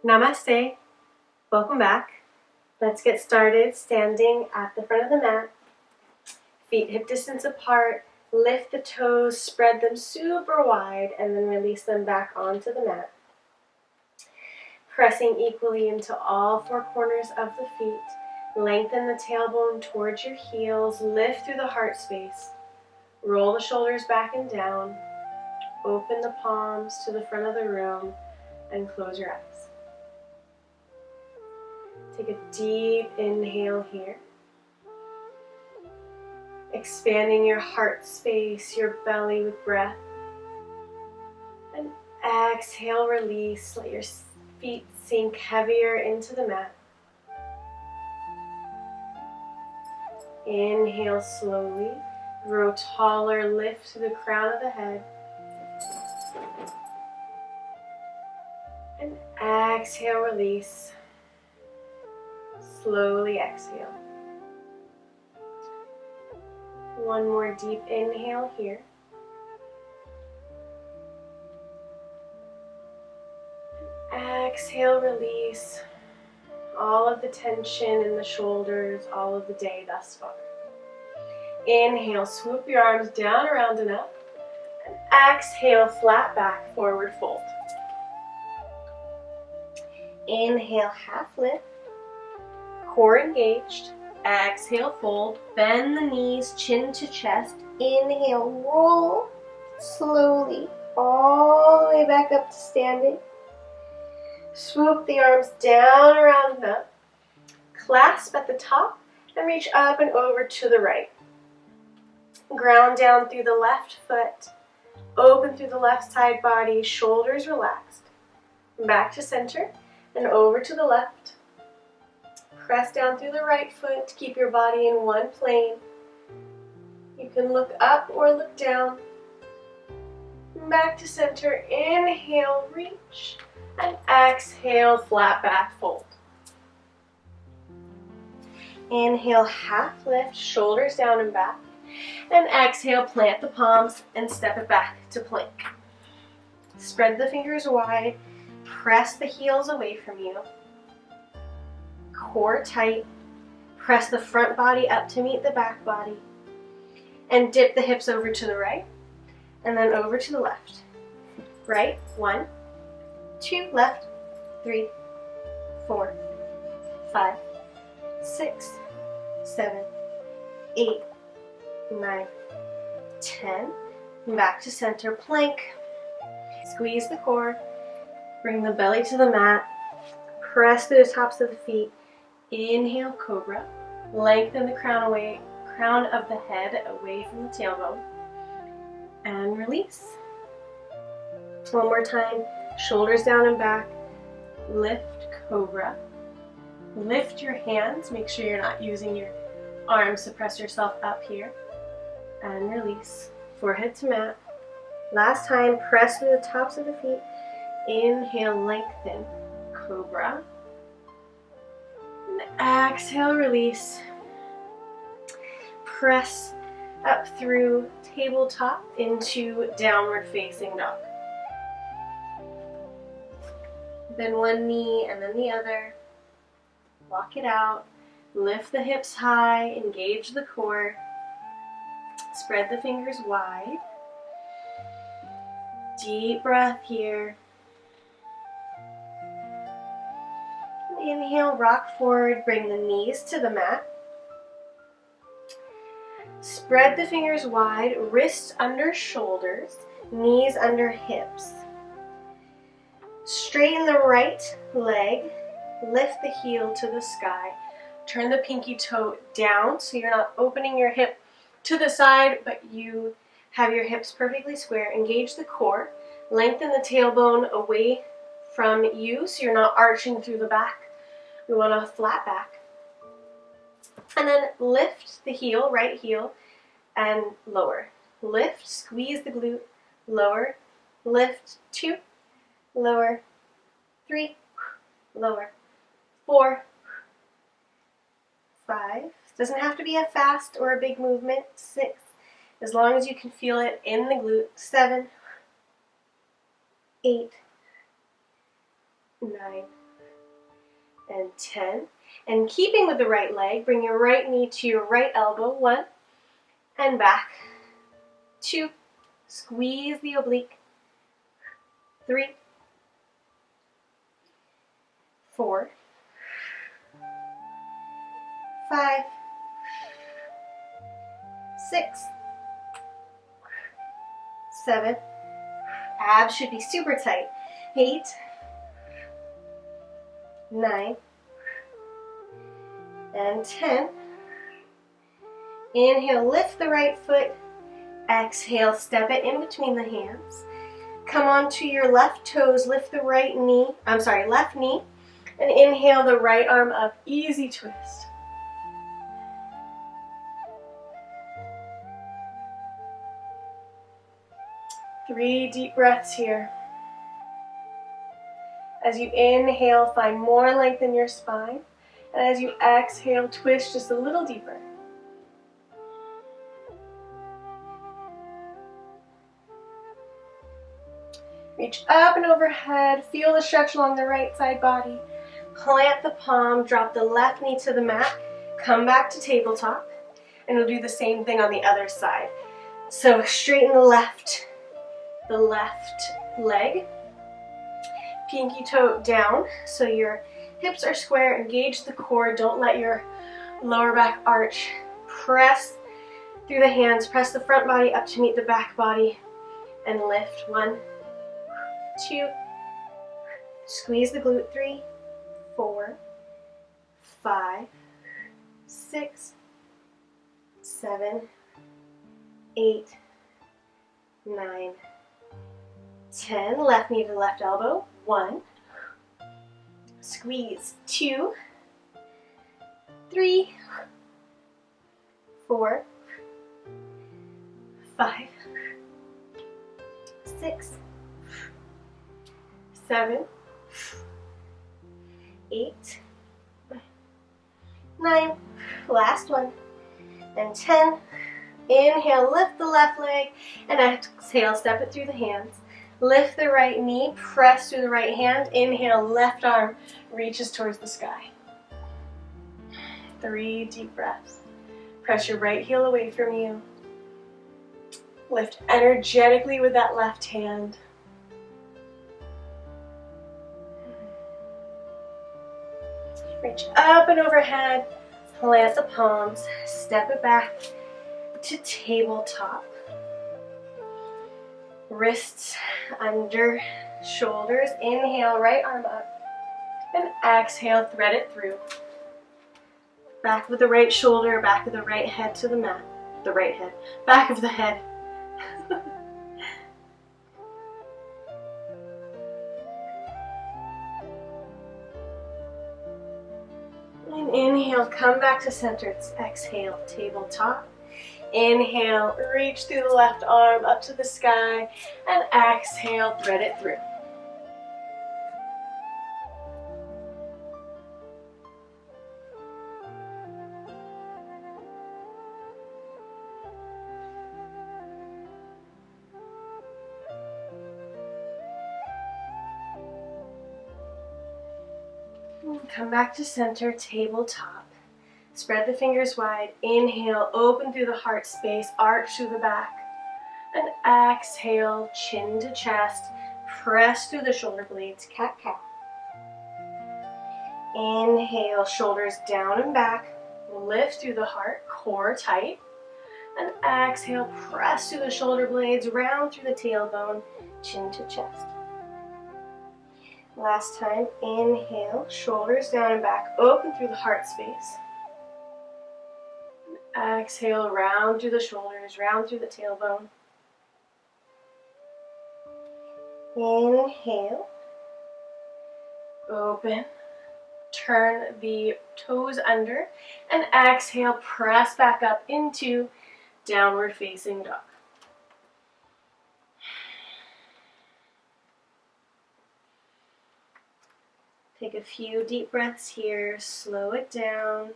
Namaste. Welcome back. Let's get started standing at the front of the mat. Feet hip distance apart. Lift the toes, spread them super wide, and then release them back onto the mat. Pressing equally into all four corners of the feet. Lengthen the tailbone towards your heels. Lift through the heart space. Roll the shoulders back and down. Open the palms to the front of the room and close your eyes. Take a deep inhale here. Expanding your heart space, your belly with breath. And exhale, release. Let your feet sink heavier into the mat. Inhale slowly. Grow taller, lift to the crown of the head. And exhale, release. Slowly exhale. One more deep inhale here. Exhale, release all of the tension in the shoulders, all of the day thus far. Inhale, swoop your arms down, around and up. And exhale, flat back, forward fold. Inhale, half lift. Core engaged. Exhale, fold. Bend the knees, chin to chest. Inhale, roll slowly all the way back up to standing. Swoop the arms down, around and up. Clasp at the top and reach up and over to the right. Ground down through the left foot. Open through the left side body, shoulders relaxed. Back to center and over to the left. Press down through the right foot to keep your body in one plane. You can look up or look down. Back to center. Inhale, reach. And exhale, flat back fold. Inhale, half lift, shoulders down and back. And exhale, plant the palms and step it back to plank. Spread the fingers wide. Press the heels away from you. Core tight. Press the front body up to meet the back body. And dip the hips over to the right. And then over to the left. Right, 1, 2, left, 3, 4, 5, 6, 7, 8, 9, 10. Back to center, plank. Squeeze the core. Bring the belly to the mat. Press through the tops of the feet. Inhale, cobra. Lengthen the crown of the head away from the tailbone. And release. One more time. Shoulders down and back. Lift, cobra. Lift your hands. Make sure you're not using your arms to press yourself up here. And release. Forehead to mat. Last time, press through the tops of the feet. Inhale, lengthen, cobra. And exhale, release. Press up through tabletop into downward facing dog. Then one knee and then the other. Walk it out. Lift the hips high, engage the core. Spread the fingers wide. Deep breath here. Inhale, rock forward, bring the knees to the mat. Spread the fingers wide, wrists under shoulders, knees under hips. Straighten the right leg, lift the heel to the sky. Turn the pinky toe down so you're not opening your hip to the side, but you have your hips perfectly square. Engage the core. Lengthen the tailbone away from you so you're not arching through the back. We want a flat back. And then lift the heel, right heel, and lower. Lift, squeeze the glute, lower, lift, 2, lower, 3, lower, 4, 5. Doesn't have to be a fast or a big movement. 6, as long as you can feel it in the glute. 7, 8, 9, and 10. And keeping with the right leg, bring your right knee to your right elbow, 1, and back, 2, squeeze the oblique, 3, 4, 5, 6, 7, abs should be super tight, 8, 9, and 10. Inhale, lift the right foot. Exhale, step it in between the hands. Come onto your left toes, lift the left knee, and inhale the right arm up, easy twist. Three deep breaths here. As you inhale, find more length in your spine. And as you exhale, twist just a little deeper. Reach up and overhead. Feel the stretch along the right side body. Plant the palm, drop the left knee to the mat. Come back to tabletop. And we'll do the same thing on the other side. So straighten the left leg. Pinky toe down so your hips are square. Engage the core. Don't let your lower back arch. Press through the hands. Press the front body up to meet the back body. And lift. 1, 2. Squeeze the glute. 3, 4, 5, 6, 7, 8, 9, 10. Left knee to the left elbow. 1. Squeeze. 2, 3, 4, 5, 6, 7, 8, 9. Last one. And 10. Inhale, lift the left leg, and exhale, step it through the hands. Lift the right knee, press through the right hand. Inhale, left arm reaches towards the sky. 3 deep breaths. Press your right heel away from you. Lift energetically with that left hand. Reach up and overhead. Plant the palms. Step it back to tabletop. Wrists under shoulders. Inhale, right arm up. And exhale, thread it through. Back with the right shoulder, back of the right head to the mat. The right head. Back of the head. And inhale, come back to center. Exhale, tabletop. Inhale, reach through the left arm up to the sky, and exhale, thread it through. Come back to center, tabletop. Spread the fingers wide. Inhale, open through the heart space, arch through the back. And exhale, chin to chest. Press through the shoulder blades, cat-cow. Inhale, shoulders down and back. Lift through the heart, core tight. And exhale, press through the shoulder blades, round through the tailbone, chin to chest. Last time, inhale, shoulders down and back, open through the heart space. Exhale, round through the shoulders, round through the tailbone. Inhale, open, turn the toes under, and exhale, press back up into downward facing dog. Take a few deep breaths here, slow it down.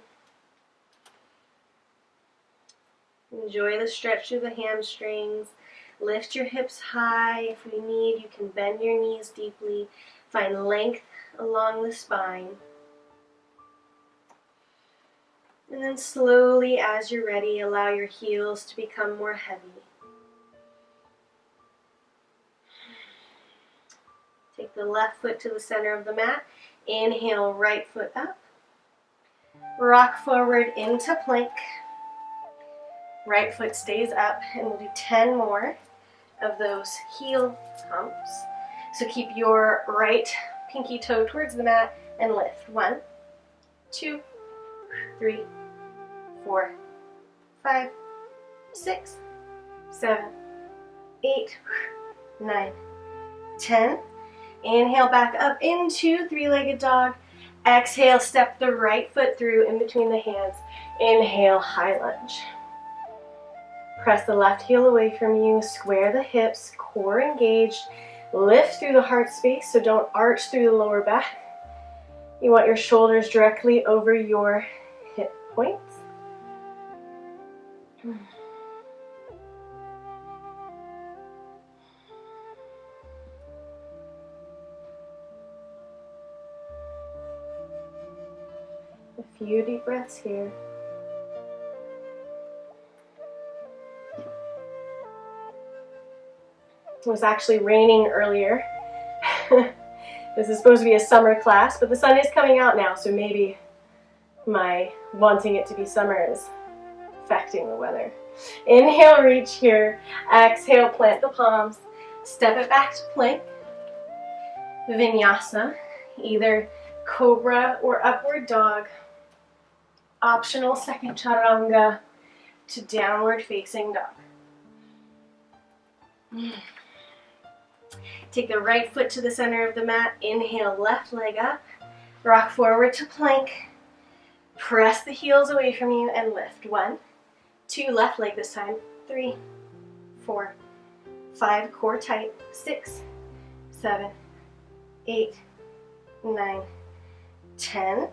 Enjoy the stretch through the hamstrings. Lift your hips high. If we need, you can bend your knees deeply. Find length along the spine. And then slowly, as you're ready, allow your heels to become more heavy. Take the left foot to the center of the mat. Inhale, right foot up. Rock forward into plank. Right foot stays up, and we'll do 10 more of those heel pumps. So keep your right pinky toe towards the mat and lift. 1, 2, 3, 4, 5, 6, 7, 8, 9, 10. Inhale back up into three-legged dog. Exhale, step the right foot through in between the hands. Inhale, high lunge. Press the left heel away from you. Square the hips, core engaged. Lift through the heart space, so don't arch through the lower back. You want your shoulders directly over your hip points. A few deep breaths here. It was actually raining earlier. This is supposed to be a summer class, but the sun is coming out now, so maybe my wanting it to be summer is affecting the weather. Inhale, reach here. Exhale, plant the palms. Step it back to plank. Vinyasa, either cobra or upward dog. Optional second chaturanga to downward facing dog. Take the right foot to the center of the mat. Inhale, left leg up. Rock forward to plank. Press the heels away from you and lift. 1, 2, left leg this time. 3, 4, 5, core tight. 6, 7, 8, 9, 10.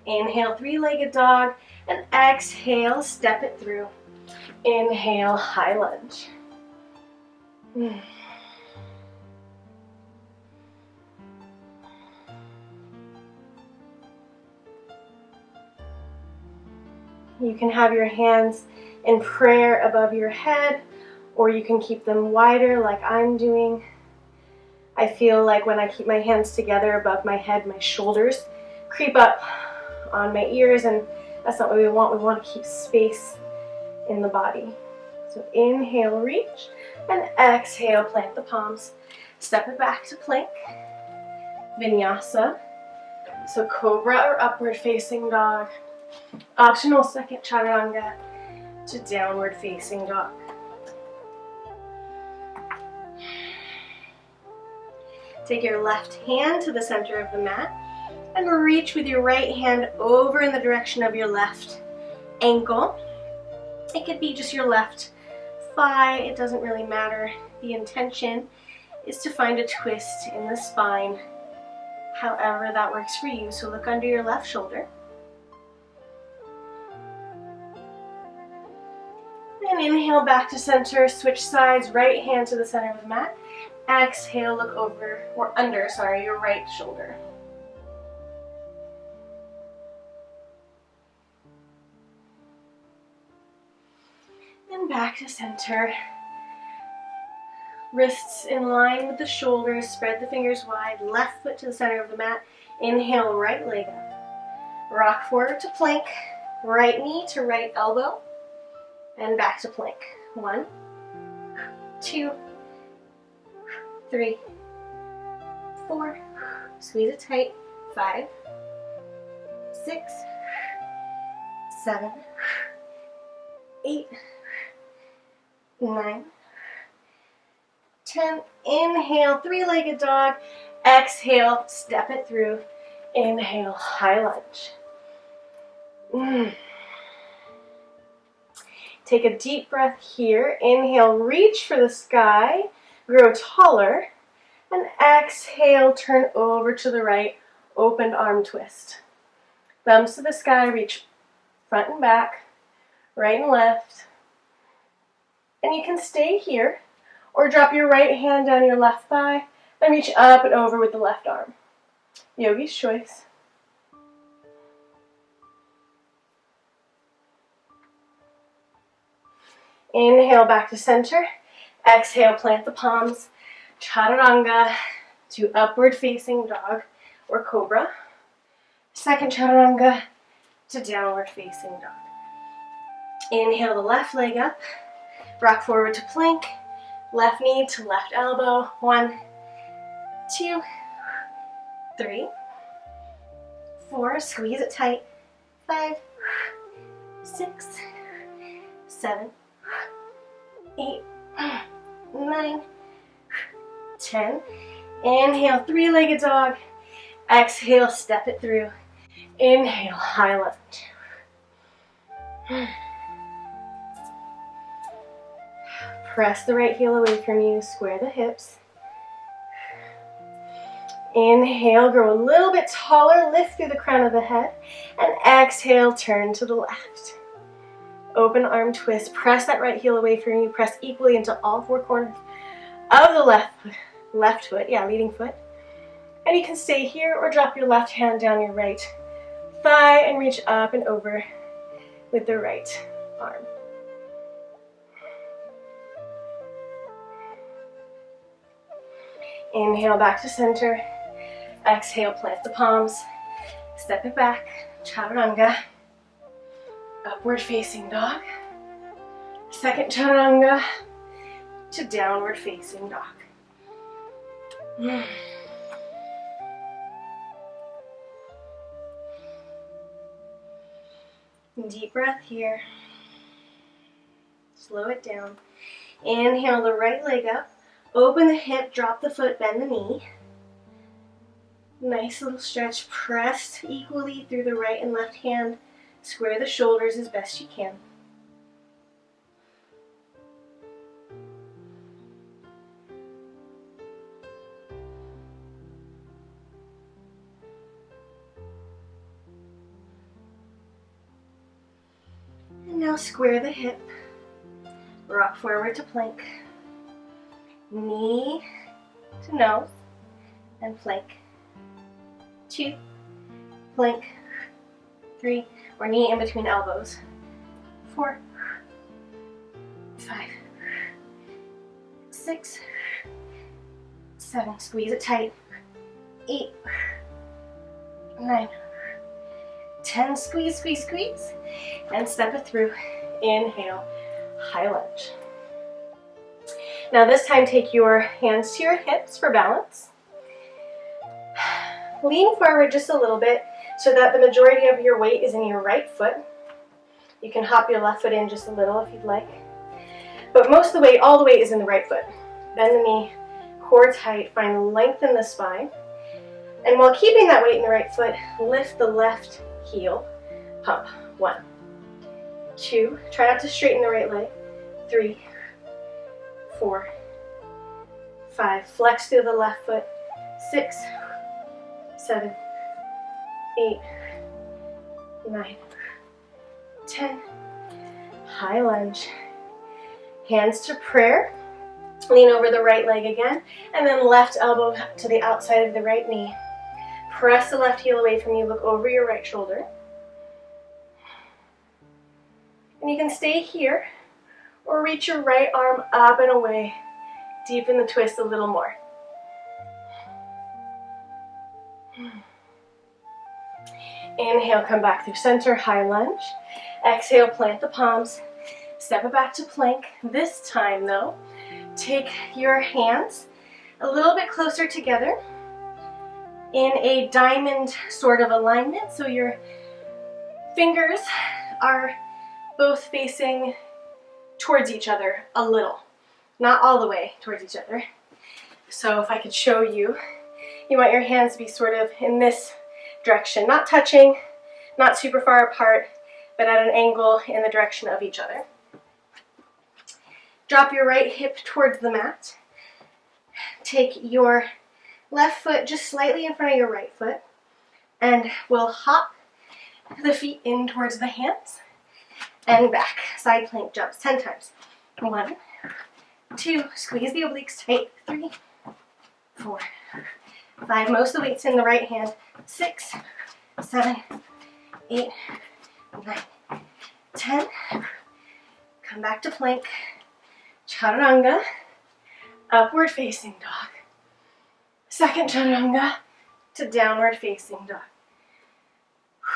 Inhale, three-legged dog, and exhale, step it through. Inhale, high lunge. You can have your hands in prayer above your head, or you can keep them wider like I'm doing. I feel like when I keep my hands together above my head, my shoulders creep up on my ears, and that's not what we want. We want to keep space in the body. So inhale, reach, and exhale, plant the palms. Step it back to plank. Vinyasa, so cobra or upward facing dog. Optional second chaturanga to downward facing dog. Take your left hand to the center of the mat and reach with your right hand over in the direction of your left ankle. It could be just your left thigh, it doesn't really matter. The intention is to find a twist in the spine, however that works for you. So look under your left shoulder. And inhale back to center, switch sides, right hand to the center of the mat. Exhale, look over, or under, your right shoulder. And back to center. Wrists in line with the shoulders, spread the fingers wide, left foot to the center of the mat. Inhale, right leg up. Rock forward to plank, right knee to right elbow, and back to plank. 1, 2, 3, 4, squeeze it tight. 5, 6, 7, 8, 9, 10. Inhale, three-legged dog. Exhale, step it through. Inhale, high lunge. Take a deep breath here. Inhale, reach for the sky. Grow taller. And exhale, turn over to the right. Open arm twist. Thumbs to the sky, reach front and back, right and left. And you can stay here or drop your right hand down your left thigh and reach up and over with the left arm. Yogi's choice. Inhale back to center. Exhale, plant the palms. Chaturanga to upward facing dog or cobra. Second chaturanga to downward facing dog. Inhale the left leg up. Rock forward to plank. Left knee to left elbow. 1, 2, 3, 4. Squeeze it tight. 5, 6, 7, 8, 9, 10. Inhale, three-legged dog. Exhale, step it through. Inhale, high lunge. Press the right heel away from you, square the hips. Inhale, grow a little bit taller, lift through the crown of the head, and exhale, turn to the left. Open arm twist, press that right heel away from you, press equally into all four corners of the left foot, leading foot. And you can stay here or drop your left hand down your right thigh and reach up and over with the right arm. Inhale back to center. Exhale, plant the palms. Step it back. Chaturanga. Upward facing dog. Second chaturanga to downward facing dog. Deep breath here. Slow it down. Inhale the right leg up. Open the hip, drop the foot, bend the knee. Nice little stretch. Press equally through the right and left hand. Square the shoulders as best you can. And now square the hip. Rock forward to plank. Knee to nose and plank. 2, plank. 3, or knee in between elbows. 4, 5, 6, 7. Squeeze it tight. 8, 9, 10. Squeeze, squeeze, squeeze. And step it through. Inhale, high lunge. Now this time take your hands to your hips for balance. Lean forward just a little bit so that the majority of your weight is in your right foot. You can hop your left foot in just a little if you'd like. But most of the weight, all the weight is in the right foot. Bend the knee, core tight, lengthen the spine. And while keeping that weight in the right foot, lift the left heel, pump. 1, 2, try not to straighten the right leg. 3, 4, 5, flex through the left foot. 6, 7, 8, 9, 10. High lunge. Hands to prayer. Lean over the right leg again, and then left elbow to the outside of the right knee. Press the left heel away from you, look over your right shoulder. And you can stay here, or reach your right arm up and away. Deepen the twist a little more. Inhale, come back through center, high lunge. Exhale, plant the palms. Step it back to plank. This time though, take your hands a little bit closer together in a diamond sort of alignment. So your fingers are both facing towards each other a little, not all the way towards each other. So if I could show you, you want your hands to be sort of in this direction, not touching, not super far apart, but at an angle in the direction of each other. Drop your right hip towards the mat. Take your left foot just slightly in front of your right foot, and we'll hop the feet in towards the hands and back. Side plank jumps 10 times. 1, 2, squeeze the obliques tight. 3, 4, 5. Most of the weight's in the right hand. 6, 7, 8, 9, 10. Come back to plank. Chaturanga, upward facing dog. Second chaturanga to downward facing dog.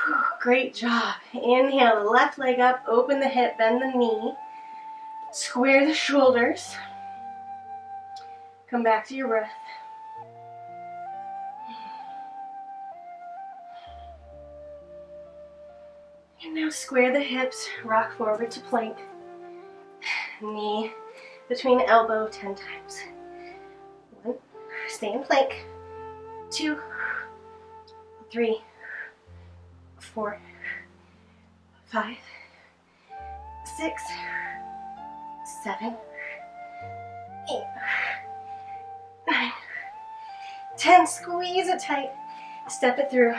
Whew, great job. Inhale the left leg up, open the hip, bend the knee, square the shoulders. Come back to your breath. And now square the hips, rock forward to plank. Knee between elbow 10 times. 1, stay in plank. 2, 3, 4, 5, 6, 7, 8, 9, 10. Squeeze it tight. Step it through.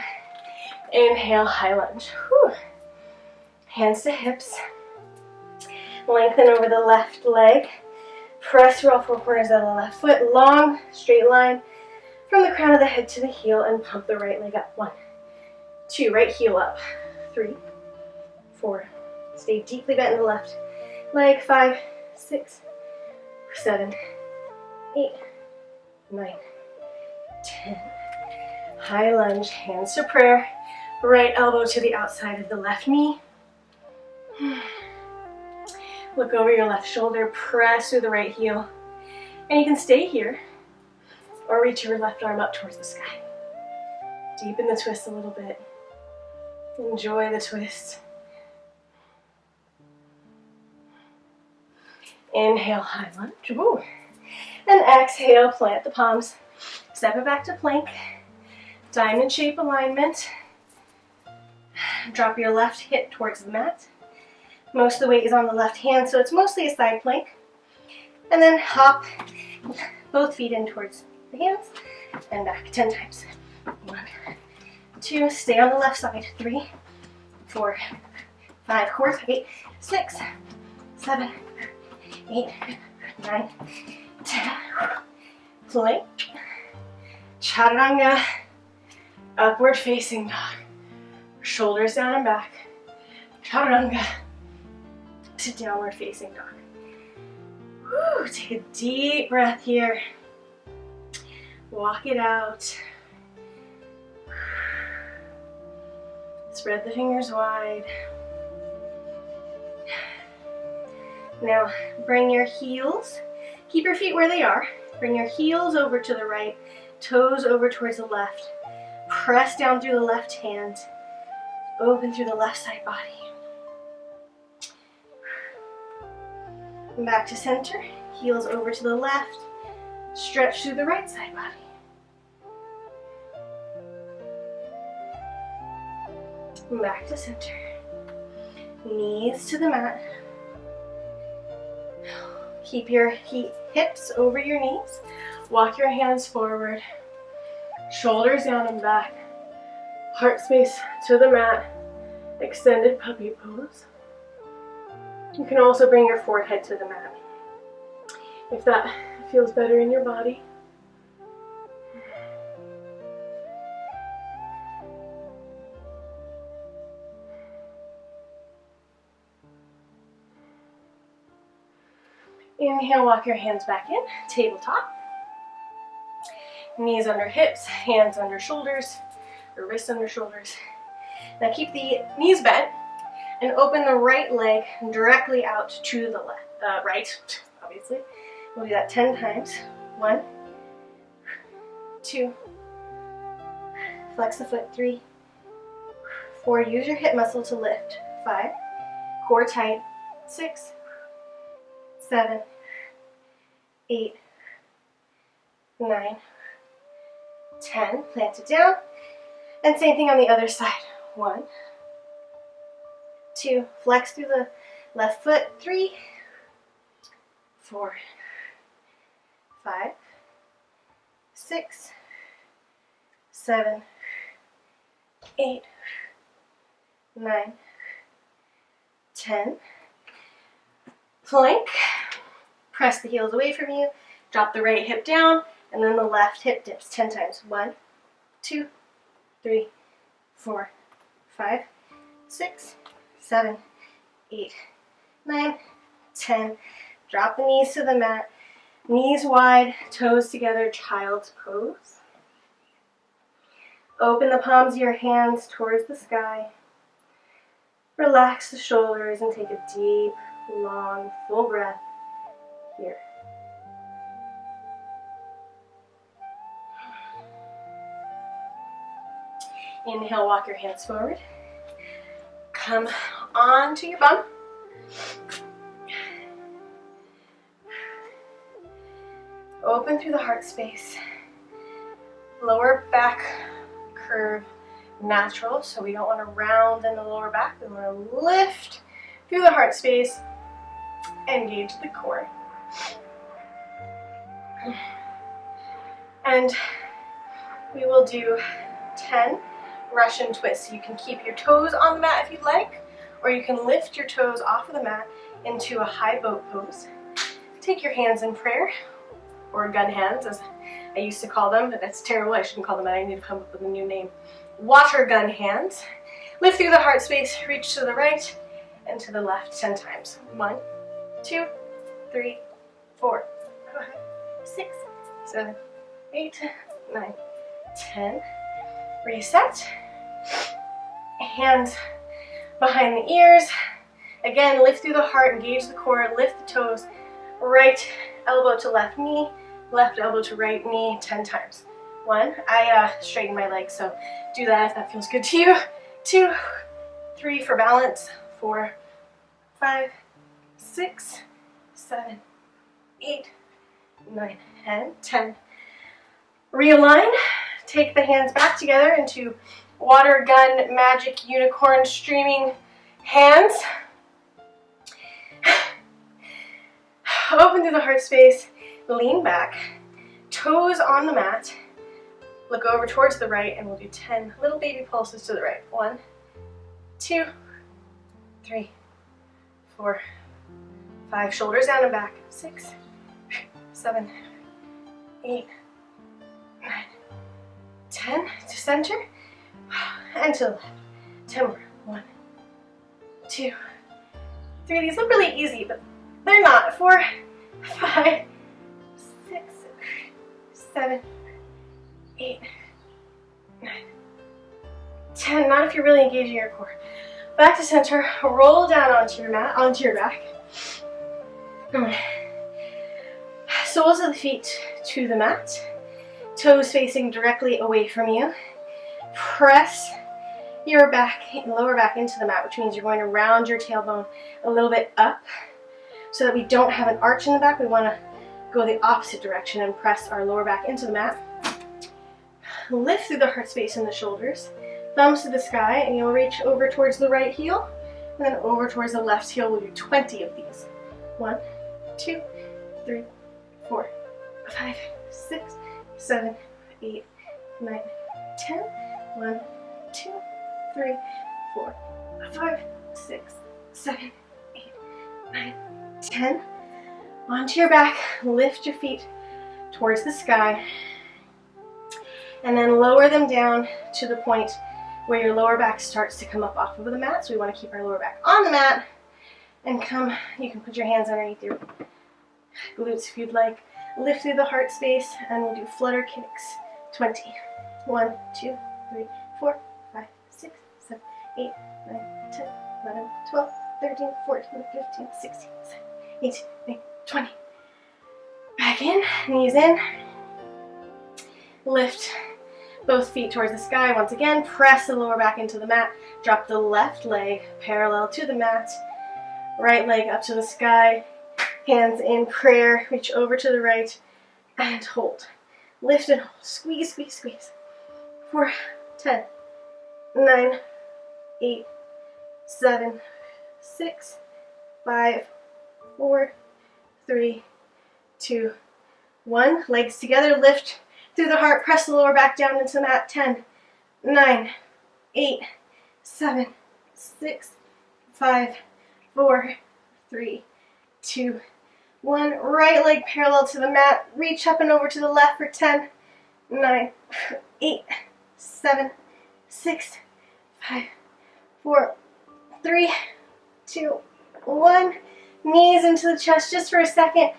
Inhale, high lunge. Whew. Hands to hips. Lengthen over the left leg. Press through all four corners of the left foot. Long, straight line from the crown of the head to the heel, and pump the right leg up. 1, 2, right heel up. 3, 4. Stay deeply bent in the left leg. 5, 6, 7, 8, 9, 10. High lunge, hands to prayer. Right elbow to the outside of the left knee. Look over your left shoulder, press through the right heel. And you can stay here or reach your left arm up towards the sky. Deepen the twist a little bit. Enjoy the twist. Inhale, high lunge. Woo. And exhale, plant the palms. Step it back to plank. Diamond shape alignment. Drop your left hip towards the mat. Most of the weight is on the left hand, so it's mostly a side plank. And then hop both feet in towards the hands and back 10 times. 1, 2, stay on the left side. 3, 4, 5, core tight. 6, 7, 8, 9, 10. Plank. Chaturanga. Upward facing dog. Shoulders down and back. Chaturanga to downward facing dog. Woo, take a deep breath here. Walk it out. Spread the fingers wide. Now bring your heels, keep your feet where they are. Bring your heels over to the right, toes over towards the left. Press down through the left hand. Open through the left side body. Back to center. Heels over to the left. Stretch through the right side body. Back to center. Knees to the mat. Keep your hips over your knees. Walk your hands forward. Shoulders down and back. Heart space to the mat. Extended puppy pose. You can also bring your forehead to the mat if that feels better in your body. Inhale, walk your hands back in, tabletop. Knees under hips, hands under shoulders, or wrists under shoulders. Now keep the knees bent and open the right leg directly out to the left, right, obviously. We'll do that 10 times. 1, 2, flex the foot. 3, 4, use your hip muscle to lift. 5, core tight. 6, 7, 8, 9, 10. Plant it down. And same thing on the other side. 1, 2, flex through the left foot. 3, 4, 5, 6, 7, 8, 9, 10. Plank. Press the heels away from you. Drop the right hip down, and then the left hip dips 10 times. 1, 2, 3, 4, 5, 6, 7, 8, 9, 10. Drop the knees to the mat. Knees wide, toes together, child's pose. Open the palms of your hands towards the sky. Relax the shoulders and take a deep, long, full breath here. Inhale, walk your hands forward. Come onto your bum. Open through the heart space. Lower back curve natural, so we don't want to round in the lower back. We want to lift through the heart space, engage the core. And we will do 10 Russian twists. You can keep your toes on the mat if you'd like, or you can lift your toes off of the mat into a high boat pose. Take your hands in prayer, or gun hands as I used to call them, but that's terrible. I shouldn't call them that. I need to come up with a new name. Water gun hands. Lift through the heart space, reach to the right and to the left 10 times. 1, 2, 3, 4, 5, 6, 7, 8, 9, 10. Reset. Hands behind the ears. Again, lift through the heart, engage the core, lift the toes. Right elbow to left knee, left elbow to right knee 10 times. 1, I straighten my legs, so do that if that feels good to you. 2, 3 for balance. 4, 5, 6, 7, 8, 9, and 10. Realign. Take the hands back together into water gun magic unicorn streaming hands. Open through the heart space, lean back, toes on the mat, look over towards the right, and we'll do 10 little baby pulses to the right. 1, 2, 3, 4, 5, shoulders down and back, 6, 7, 8, 9, 10, to center, and to the left. 10 more. 1, 2, 3. These look really easy, but they're not. 4, 5, 6, 7, 8, 9, 10. Not if you're really engaging your core. Back to center. Roll down onto your mat, onto your back. Soles of the feet to the mat. Toes facing directly away from you. Press your back, lower back into the mat, which means you're going to round your tailbone a little bit up so that we don't have an arch in the back. We want to go the opposite direction and press our lower back into the mat. Lift through the heart space in the shoulders. Thumbs to the sky, and you'll reach over towards the right heel and then over towards the left heel. We'll do 20 of these. 1, 2, 3, 4, 5, 6, 7, 8, 9, 10. 1, 2, 3, 4, 5, 6, 7, 8, 9, 10. Onto your back, lift your feet towards the sky, and then lower them down to the point where your lower back starts to come up off of the mat. So we want to keep our lower back on the mat and come. You can put your hands underneath your glutes if you'd like. Lift through the heart space, and we'll do flutter kicks. 20. 1, 2, 3, 4, 5, 6, 7, 8, 9, 10, 11, 12, 13, 14, 15, 16, 17, 18, 19, 20. Back in, knees in. Lift both feet towards the sky. Once again, press the lower back into the mat. Drop the left leg parallel to the mat. Right leg up to the sky. Hands in prayer. Reach over to the right and hold. Lift and hold. Squeeze, squeeze, squeeze. 4, 10, 9, 8, 7, 6, 5, 4, 3, 2, 1. Legs together. Lift through the heart. Press the lower back down into the mat. 10, 9, 8, 7, 6, 5, 4, 3, 2, 1. Right leg parallel to the mat. Reach up and over to the left for 10, 9, 8, 7, 6, 5, 4, 3, 2, 1. Knees into the chest just for a second.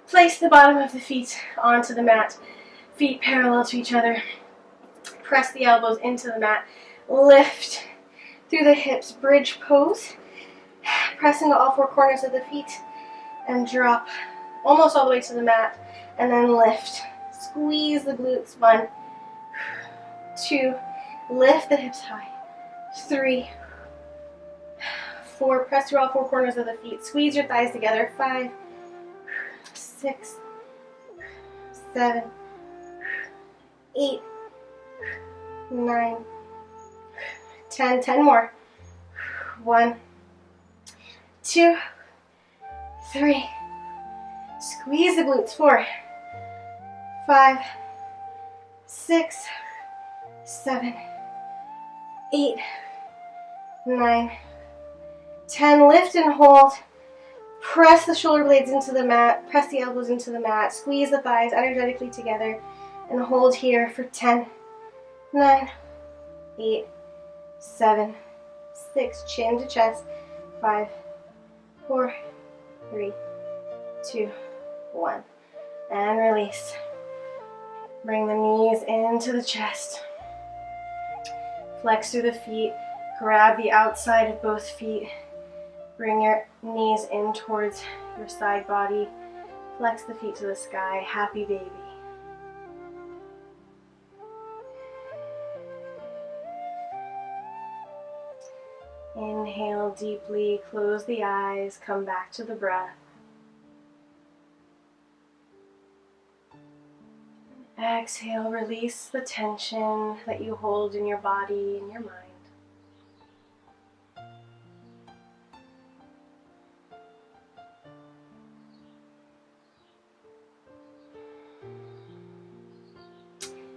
Place the bottom of the feet onto the mat. Feet parallel to each other. Press the elbows into the mat. Lift through the hips. Bridge pose. Press into all four corners of the feet and drop almost all the way to the mat. And then lift. Squeeze the glutes. 1, 2. Lift the hips high. 3, 4. Press through all four corners of the feet. Squeeze your thighs together. 5, 6, 7, 8, 9, 10. 10 more. 1, 2, 3. Squeeze the glutes. 4, 5, 6, 7, 8, 9, 10. Lift and hold. Press the shoulder blades into the mat. Press the elbows into the mat. Squeeze the thighs energetically together and hold here for 10, 9, 8, 7, 6. Chin to chest. 5, 4, 3, 2, 1. And release. Bring the knees into the chest. Flex through the feet. Grab the outside of both feet. Bring your knees in towards your side body. Flex the feet to the sky. Happy baby. Inhale deeply. Close the eyes. Come back to the breath. Exhale, release the tension that you hold in your body and your mind.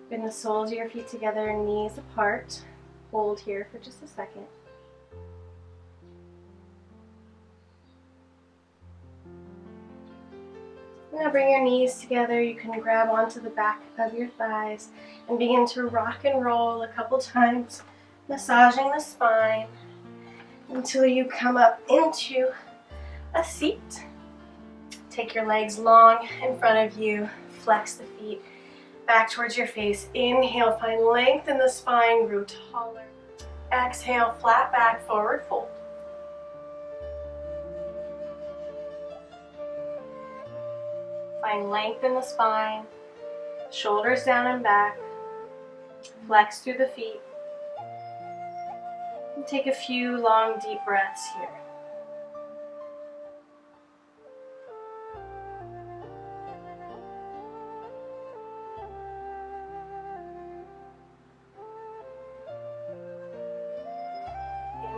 Bring the soles of your feet together, knees apart. Hold here for just a second. Now bring your knees together. You can grab onto the back of your thighs and begin to rock and roll a couple times, massaging the spine until you come up into a seat. Take your legs long in front of you. Flex the feet back towards your face. Inhale, find length in the spine, grow taller. Exhale, flat back, forward fold. Find length in the spine, shoulders down and back. Flex through the feet. And take a few long, deep breaths here.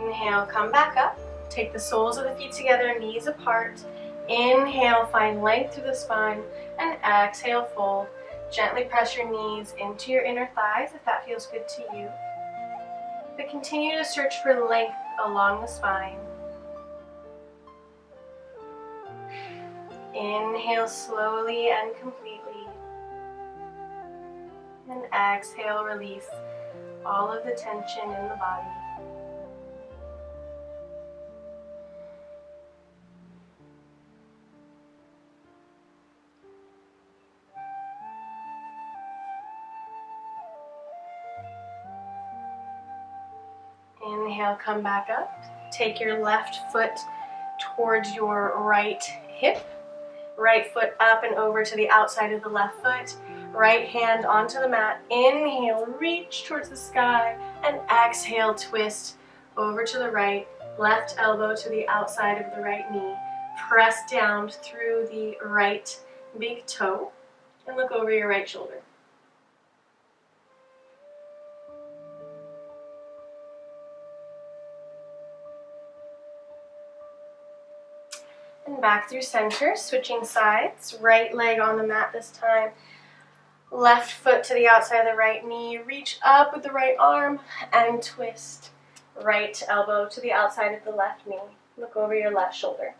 Inhale, come back up. Take the soles of the feet together, knees apart. Inhale, find length through the spine, and exhale, fold. Gently press your knees into your inner thighs if that feels good to you. But continue to search for length along the spine. Inhale slowly and completely. And exhale, release all of the tension in the body. Inhale, come back up. Take your left foot towards your right hip. Right foot up and over to the outside of the left foot. Right hand onto the mat. Inhale, reach towards the sky. And exhale, twist over to the right. Left elbow to the outside of the right knee. Press down through the right big toe. And look over your right shoulder. And back through center, switching sides. Right leg on the mat this time. Left foot to the outside of the right knee. Reach up with the right arm and twist. Right elbow to the outside of the left knee. Look over your left shoulder.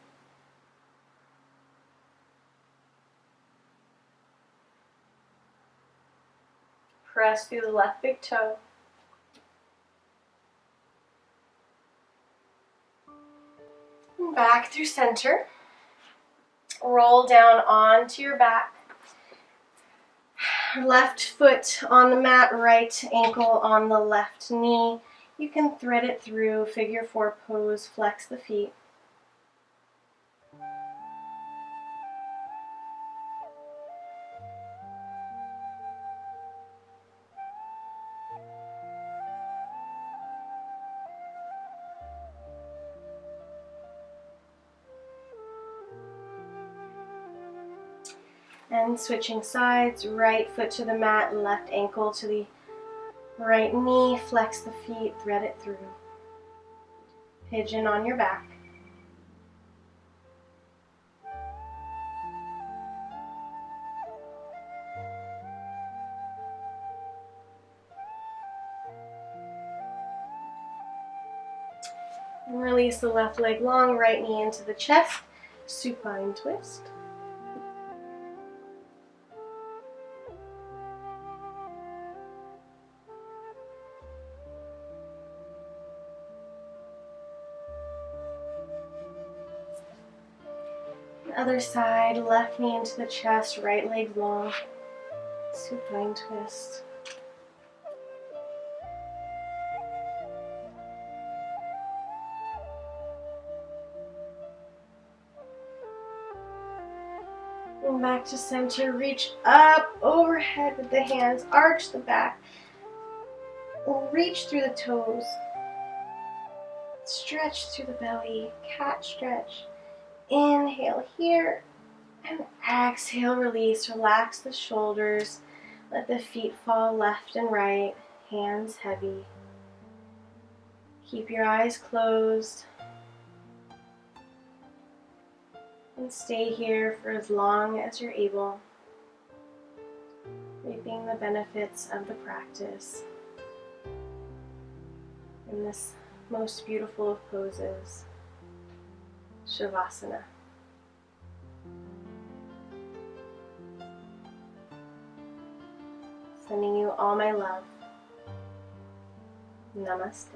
Press through the left big toe. And back through center. Roll down onto your back. Left foot on the mat, right ankle on the left knee. You can thread it through, figure four pose, flex the feet. And switching sides, right foot to the mat, left ankle to the right knee, flex the feet, thread it through. Pigeon on your back. And release the left leg long, right knee into the chest, supine twist. Other side, left knee into the chest, right leg long, supine twist. And back to center, reach up overhead with the hands, arch the back, reach through the toes, stretch through the belly, cat stretch. Inhale here, and exhale, release, relax the shoulders, let the feet fall left and right, hands heavy. Keep your eyes closed, and stay here for as long as you're able, reaping the benefits of the practice in this most beautiful of poses, Shavasana. Sending you all my love. Namaste.